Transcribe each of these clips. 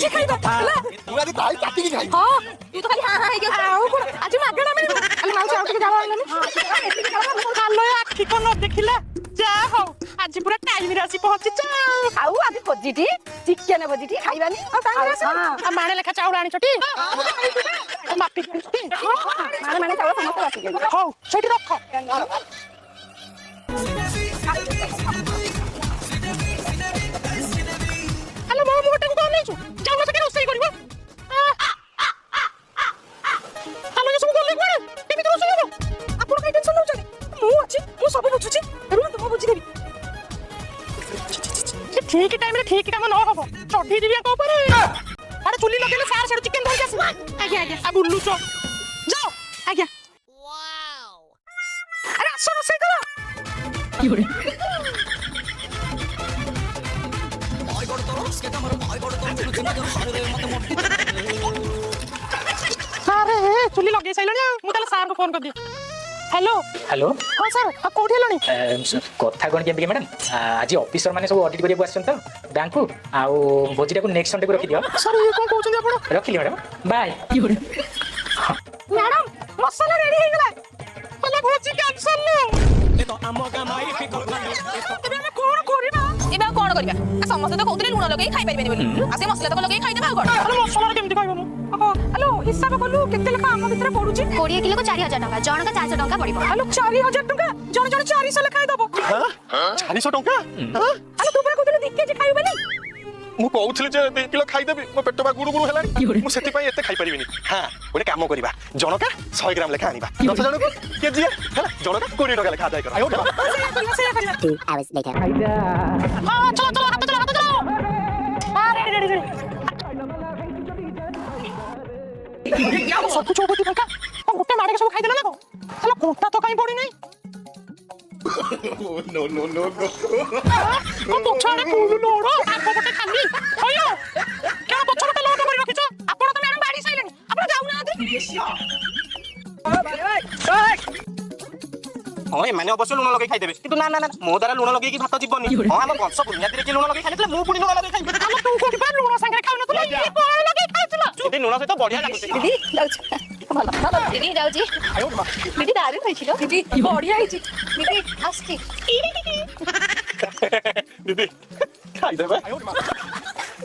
भोजी खाइबा ହେଲା तू आज ताई काटी के खाई हां तू तो खाली हां हां ହେଇକି ଆଉ कोन आज मागଣା मिलिବ ଖାଲି माउसी ଆଉ ଟିକେ जावा आननी ହାଲୋ ଆଖି କଣ ନ ଦେଖିଲା ଯା ହଉ ଆଜି ପୁରା ଟାଇମ୍ ରେ ଆସି ପହଞ୍ଚିଛ ଆଉ आज भोजीटी चिकेन भोजीटी खाइबानी ଆଉ ତାଙ୍କ ଆସ ଆଉ ମାଣେ ଲେଖା ଚାଉଳ ଆଣିଛଟି ମାପି माने माने चावल समस्त बाटी गई ହଉ ସେଇଠି ରଖ ହାଲୋ ମୋ ମୁହଁଟାକୁ କଣ ନେଇଛୁ ଚାଉଳ ସକେ ରୋଷେଇ କରିବ ହାଲୋ ଏ ସବୁ ଗଲେ କୁଆଡେ କେମିତି ରୋଷେଇ ହବ ଆପଣ କାଇଁ टेंशन ନଉଛନ୍ତି ମୁଁ ଅଛି ମୁଁ ସବୁ ବୁଝୁଛି ରୁହ ମୁଁ ବୁଝି ଦେବି ठीक टाइम रे ठीक काम न हबो चढ़ी दिबिया को ऊपर अरे चुली लगेले सार सेड चिकन धर के आसी आज्ञा आज्ञा आ बुल्लू चो जाओ आज्ञा वाओ अरे आसो रोसे करो योरे भाई गड़ तो उसके तमर भाई गड़ तो चिंता कर सारे रे मत अरे चुली लगे सैलनी मु तले सार को फोन कर दिया हेलो हेलो हां सर आ कोठी हलनी कथा कोन के मैडम आज ऑफिसर माने सब ऑडिट करिया आछन त बैंक को आ भोजीटा को नेक्स्ट संडे को रखि दियो सर ये कोन कहउछन आपण रखिली मैडम बाय मैडम मसाला रेडी हो गला पहले भोजी कैंसल लो ए तो आम गामाई फिकर तबे हम कोन करिना एबा कोन करबा आ समस्त तो कहउतले लूण लगेई खाइ परिबेनी बोली आ से मसला तो लगेई खाइ देबा कोन अरे मसाला केमति खाइबो मु हेलो हिसाब कलु केते लका हम भितर पडुची 20 किलो को 4000 टका जण का 400 टका पड़िबो हेलो 4000 टका जण जण 400 लखाय दबो हां 400 टका हां हेलो तू पर कहउतले 2 केजी खाइबेनी मु कहउथले जे 2 किलो खाई देबी मो पेट बा गुरु गुरु हेलानी मु सेति पई एते खाई परिबिनी हां ओने काम करबा जनका 100 ग्राम लेखा आनिबा 10 जण को केजी हैला जनका 20 टका लेखा आदाय कर आयो 2 hours later हां चलो चलो हाथ चलो हां रेडी रेडी सब कुछ होती पंखा और गोटे मारे के सब खाई देला ना को चलो कोटा तो काई पड़ी नहीं नो नो नो नो को पछाड़े फूल लोड़ो आको गोटे खाली होयो क्या पछाड़े लोड कर रखिछ आपण तो मैडम बाड़ी साइलेनी आपण जाऊ ना ए माने अवश्य लुण लगे खाई देबे किंतु ना ना ना मो द्वारा लुण लगे की भात जीवनी हां हम वंश बुनियादी रे लुण लगे खाइले मु पुणी लुण लगे खाइ हम तू कोठी पर लुण संगे खाउ न तुला ये कोण लगे खाइछला दीदी लुण सहित बढ़िया लागुते दीदी जाउछ भलो भलो दीदी जाउची आयो मा दीदी दारू खाइछिलो दीदी बढ़िया हिची दीदी आस्ती दीदी खाई देबे आयो मा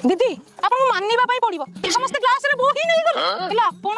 दीदी आपण मानिबा पई पड़िबो समस्त क्लास रे बोही नहीं गल एला आपण